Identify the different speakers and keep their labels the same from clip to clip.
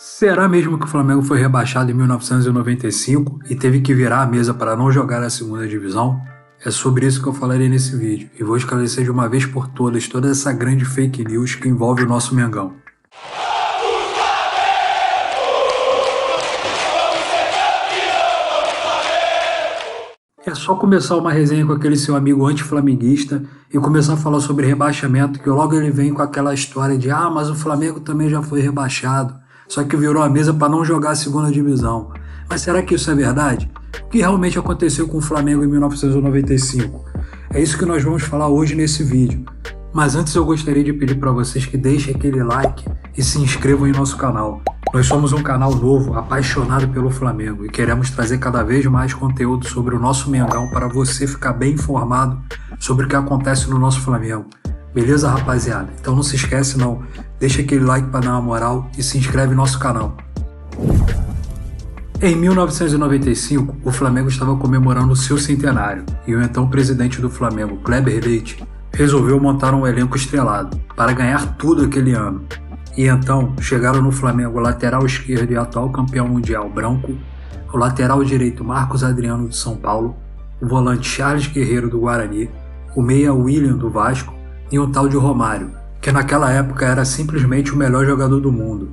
Speaker 1: Será mesmo que o Flamengo foi rebaixado em 1995 e teve que virar a mesa para não jogar a segunda divisão? É sobre isso que eu falarei nesse vídeo e vou esclarecer de uma vez por todas toda essa grande fake news que envolve o nosso Mengão. É só começar uma resenha com aquele seu amigo anti-flamenguista e começar a falar sobre rebaixamento, que logo ele vem com aquela história de mas o Flamengo também já foi rebaixado, só que virou a mesa para não jogar a segunda divisão. Mas será que isso é verdade? O que realmente aconteceu com o Flamengo em 1995? É isso que nós vamos falar hoje nesse vídeo. Mas antes eu gostaria de pedir para vocês que deixem aquele like e se inscrevam em nosso canal. Nós somos um canal novo, apaixonado pelo Flamengo, e queremos trazer cada vez mais conteúdo sobre o nosso Mengão para você ficar bem informado sobre o que acontece no nosso Flamengo. Beleza, rapaziada? Então não se esquece não, deixa aquele like para dar uma moral e se inscreve no nosso canal. Em 1995, o Flamengo estava comemorando o seu centenário e o então presidente do Flamengo, Kleber Leite, resolveu montar um elenco estrelado para ganhar tudo aquele ano. E então chegaram no Flamengo o lateral esquerdo e atual campeão mundial Branco, o lateral direito Marcos Adriano do São Paulo, o volante Charles Guerreiro do Guarani, o meia William do Vasco e um tal de Romário, que naquela época era simplesmente o melhor jogador do mundo.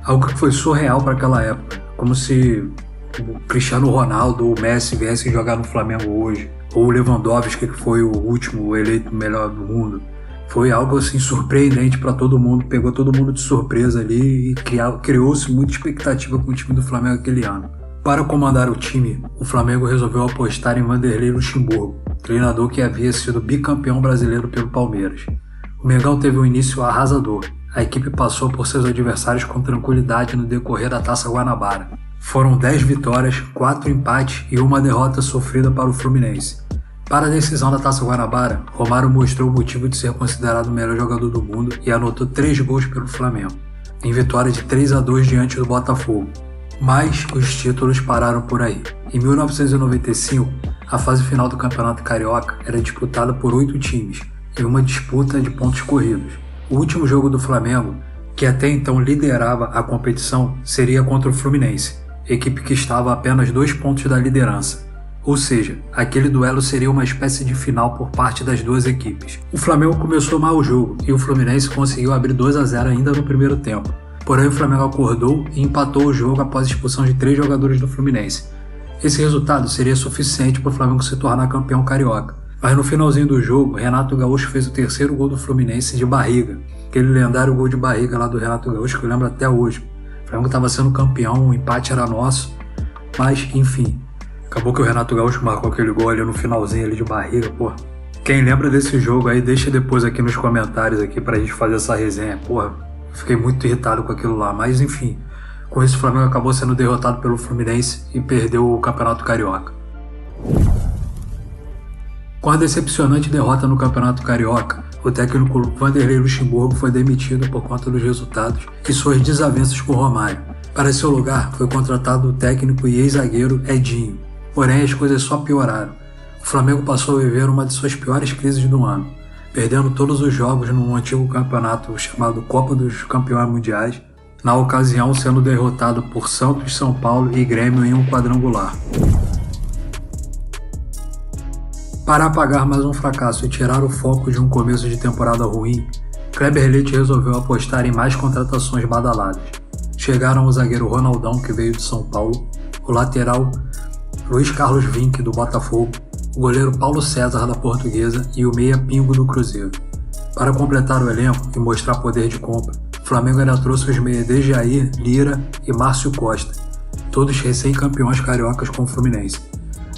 Speaker 1: Algo que foi surreal para aquela época, como se o Cristiano Ronaldo ou o Messi viessem jogar no Flamengo hoje, ou o Lewandowski, que foi o último eleito melhor do mundo. Foi algo assim surpreendente para todo mundo, pegou todo mundo de surpresa ali e criou-se muita expectativa com o time do Flamengo aquele ano. Para comandar o time, o Flamengo resolveu apostar em Vanderlei Luxemburgo, treinador que havia sido bicampeão brasileiro pelo Palmeiras. O Mengão teve um início arrasador. A equipe passou por seus adversários com tranquilidade no decorrer da Taça Guanabara. Foram 10 vitórias, 4 empates e uma derrota sofrida para o Fluminense. Para a decisão da Taça Guanabara, Romário mostrou o motivo de ser considerado o melhor jogador do mundo e anotou 3 gols pelo Flamengo, em vitória de 3-2 diante do Botafogo. Mas os títulos pararam por aí. Em 1995, a fase final do Campeonato Carioca era disputada por 8 times, em uma disputa de pontos corridos. O último jogo do Flamengo, que até então liderava a competição, seria contra o Fluminense, equipe que estava a apenas 2 pontos da liderança. Ou seja, aquele duelo seria uma espécie de final por parte das duas equipes. O Flamengo começou mal o jogo e o Fluminense conseguiu abrir 2-0 ainda no primeiro tempo. Porém, o Flamengo acordou e empatou o jogo após a expulsão de 3 jogadores do Fluminense. Esse resultado seria suficiente para o Flamengo se tornar campeão carioca. Mas no finalzinho do jogo, Renato Gaúcho fez o terceiro gol do Fluminense de barriga. Aquele lendário gol de barriga lá do Renato Gaúcho que eu lembro até hoje. O Flamengo estava sendo campeão, o empate era nosso. Mas, enfim, acabou que o Renato Gaúcho marcou aquele gol ali no finalzinho ali de barriga, pô. Quem lembra desse jogo aí, deixa depois aqui nos comentários aqui pra gente fazer essa resenha, porra. Fiquei muito irritado com aquilo lá, mas enfim. Com isso o Flamengo acabou sendo derrotado pelo Fluminense e perdeu o Campeonato Carioca. Com a decepcionante derrota no Campeonato Carioca, o técnico Vanderlei Luxemburgo foi demitido por conta dos resultados e suas desavenças com o Romário. Para seu lugar foi contratado o técnico e ex-zagueiro Edinho. Porém, as coisas só pioraram. O Flamengo passou a viver uma de suas piores crises do ano, perdendo todos os jogos num antigo campeonato chamado Copa dos Campeões Mundiais, na ocasião sendo derrotado por Santos, São Paulo e Grêmio em um quadrangular. Para apagar mais um fracasso e tirar o foco de um começo de temporada ruim, Kleber Leite resolveu apostar em mais contratações badaladas. Chegaram o zagueiro Ronaldão, que veio de São Paulo, o lateral Luiz Carlos Vinck, do Botafogo, o goleiro Paulo César, da Portuguesa e o meia Pingo, do Cruzeiro. Para completar o elenco e mostrar poder de compra, o Flamengo ainda trouxe os meias Dejair, Lira e Márcio Costa, todos recém-campeões cariocas com o Fluminense.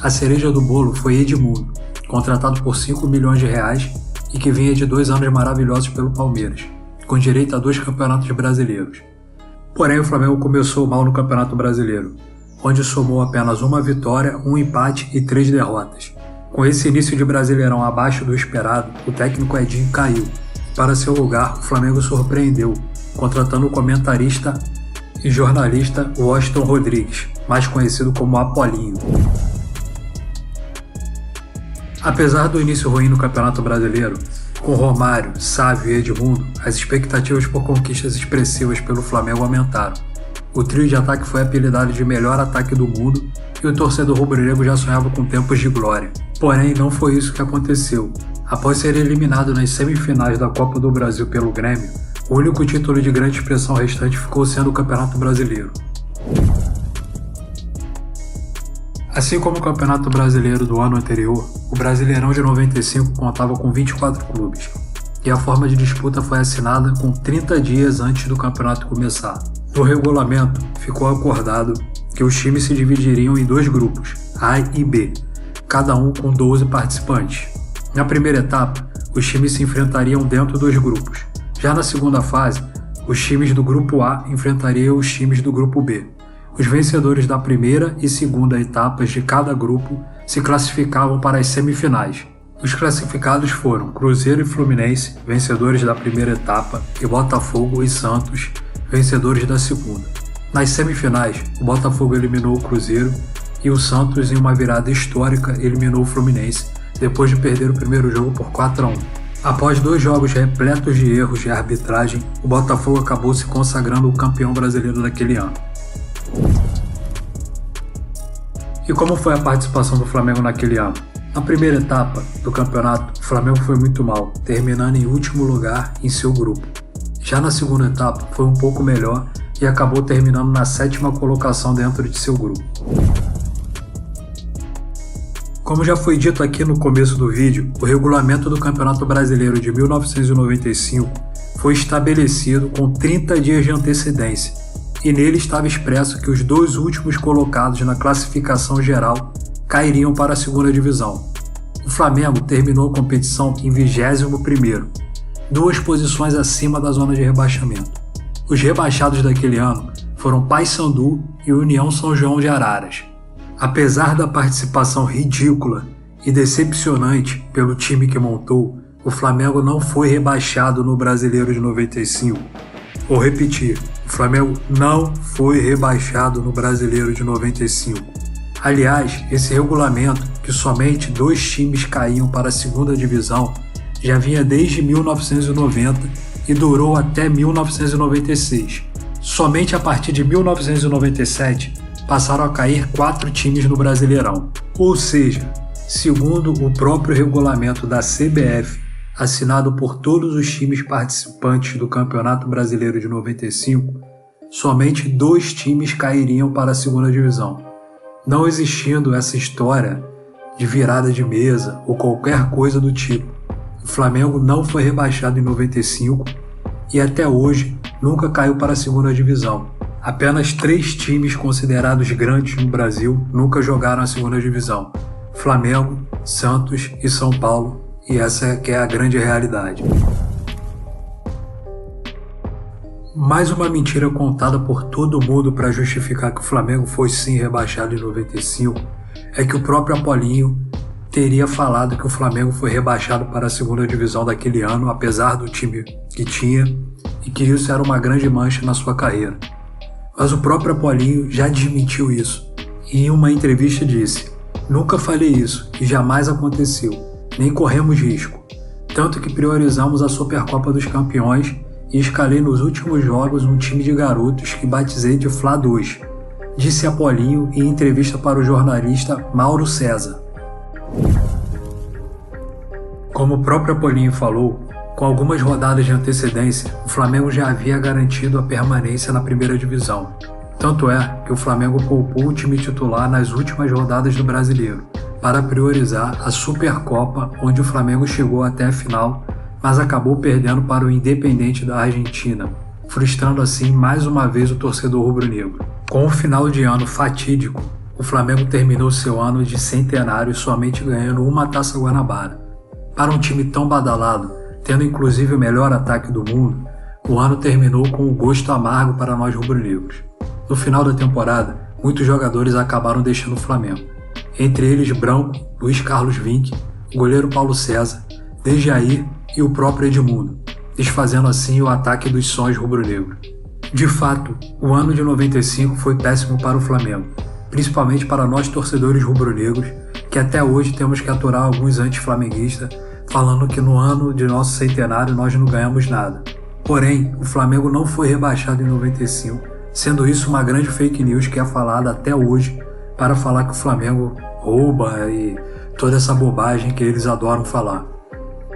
Speaker 1: A cereja do bolo foi Edmundo, contratado por 5 milhões de reais e que vinha de 2 anos maravilhosos pelo Palmeiras, com direito a 2 campeonatos brasileiros. Porém, o Flamengo começou mal no Campeonato Brasileiro, onde somou apenas 1 vitória, 1 empate e 3 derrotas. Com esse início de Brasileirão abaixo do esperado, o técnico Edinho caiu. Para seu lugar, o Flamengo surpreendeu, contratando o comentarista e jornalista Washington Rodrigues, mais conhecido como Apolinho. Apesar do início ruim no Campeonato Brasileiro, com Romário, Sávio e Edmundo, as expectativas por conquistas expressivas pelo Flamengo aumentaram. O trio de ataque foi apelidado de melhor ataque do mundo e o torcedor rubro-negro já sonhava com tempos de glória. Porém, não foi isso que aconteceu. Após ser eliminado nas semifinais da Copa do Brasil pelo Grêmio, o único título de grande expressão restante ficou sendo o Campeonato Brasileiro. Assim como o Campeonato Brasileiro do ano anterior, o Brasileirão de 95 contava com 24 clubes, e a forma de disputa foi assinada com 30 dias antes do campeonato começar. No regulamento, ficou acordado que os times se dividiriam em 2 grupos, A e B, cada um com 12 participantes. Na primeira etapa, os times se enfrentariam dentro dos grupos. Já na segunda fase, os times do grupo A enfrentariam os times do grupo B. Os vencedores da primeira e segunda etapas de cada grupo se classificavam para as semifinais. Os classificados foram Cruzeiro e Fluminense, vencedores da primeira etapa, e Botafogo e Santos, vencedores da segunda. Nas semifinais, o Botafogo eliminou o Cruzeiro e o Santos, em uma virada histórica, eliminou o Fluminense, depois de perder o primeiro jogo por 4-1. Após 2 jogos repletos de erros de arbitragem, o Botafogo acabou se consagrando o campeão brasileiro daquele ano. E como foi a participação do Flamengo naquele ano? Na primeira etapa do campeonato, o Flamengo foi muito mal, terminando em último lugar em seu grupo. Já na segunda etapa, foi um pouco melhor e acabou terminando na 7ª colocação dentro de seu grupo. Como já foi dito aqui no começo do vídeo, o regulamento do Campeonato Brasileiro de 1995 foi estabelecido com 30 dias de antecedência, e nele estava expresso que os 2 últimos colocados na classificação geral cairiam para a segunda divisão. O Flamengo terminou a competição em 21º, 2 posições acima da zona de rebaixamento. Os rebaixados daquele ano foram Paysandu e União São João de Araras. Apesar da participação ridícula e decepcionante pelo time que montou, o Flamengo não foi rebaixado no Brasileiro de 95. Vou repetir, o Flamengo não foi rebaixado no Brasileiro de 95. Aliás, esse regulamento, que somente 2 times caíam para a segunda divisão, já vinha desde 1990 e durou até 1996. Somente a partir de 1997 passaram a cair 4 times no Brasileirão. Ou seja, segundo o próprio regulamento da CBF, assinado por todos os times participantes do Campeonato Brasileiro de 95, somente 2 times cairiam para a segunda divisão. Não existindo essa história de virada de mesa ou qualquer coisa do tipo, o Flamengo não foi rebaixado em 95 e até hoje nunca caiu para a segunda divisão. Apenas 3 times considerados grandes no Brasil nunca jogaram a segunda divisão: Flamengo, Santos e São Paulo, e essa que é a grande realidade. Mais uma mentira contada por todo mundo para justificar que o Flamengo foi sim rebaixado em 95 é que o próprio Apolinho teria falado que o Flamengo foi rebaixado para a segunda divisão daquele ano, apesar do time que tinha, e que isso era uma grande mancha na sua carreira. Mas o próprio Apolinho já desmentiu isso, e em uma entrevista disse: "Nunca falei isso e jamais aconteceu, nem corremos risco, tanto que priorizamos a Supercopa dos Campeões e escalei nos últimos jogos um time de garotos que batizei de Fla 2, disse Apolinho em entrevista para o jornalista Mauro César. Como o próprio Apolinho falou, com algumas rodadas de antecedência, o Flamengo já havia garantido a permanência na primeira divisão. Tanto é que o Flamengo poupou o time titular nas últimas rodadas do Brasileiro, para priorizar a Supercopa, onde o Flamengo chegou até a final, mas acabou perdendo para o Independente da Argentina, frustrando assim mais uma vez o torcedor rubro-negro. Com o final de ano fatídico, o Flamengo terminou seu ano de centenário somente ganhando uma Taça Guanabara. Para um time tão badalado, tendo inclusive o melhor ataque do mundo, o ano terminou com um gosto amargo para nós rubro-negros. No final da temporada, muitos jogadores acabaram deixando o Flamengo, entre eles Branco, Luiz Carlos Vinck, o goleiro Paulo César, Dejair e o próprio Edmundo, desfazendo assim o ataque dos sonhos rubro-negros. De fato, o ano de 95 foi péssimo para o Flamengo, principalmente para nós torcedores rubro-negros, que até hoje temos que aturar alguns anti-flamenguistas falando que no ano de nosso centenário nós não ganhamos nada. Porém, o Flamengo não foi rebaixado em 95 sendo isso uma grande fake news que é falada até hoje para falar que o Flamengo rouba e toda essa bobagem que eles adoram falar.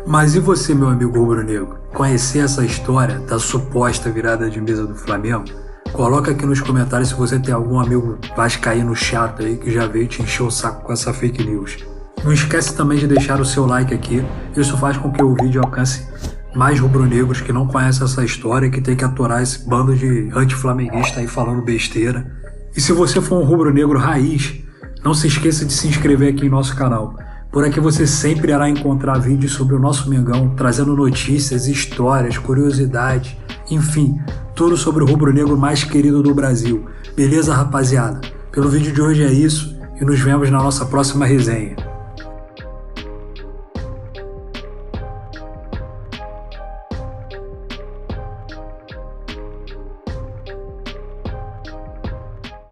Speaker 1: Mas e você, meu amigo rubro-negro? Conhecer essa história da suposta virada de mesa do Flamengo? Coloca aqui nos comentários se você tem algum amigo vascaíno chato aí que já veio te encher o saco com essa fake news. Não esquece também de deixar o seu like aqui, isso faz com que o vídeo alcance mais rubro-negros que não conhecem essa história e que tem que aturar esse bando de anti-flamenguista aí falando besteira. E se você for um rubro-negro raiz, não se esqueça de se inscrever aqui em nosso canal. Por aqui você sempre irá encontrar vídeos sobre o nosso Mengão, trazendo notícias, histórias, curiosidades, enfim, tudo sobre o rubro-negro mais querido do Brasil. Beleza, rapaziada? Pelo vídeo de hoje é isso e nos vemos na nossa próxima resenha.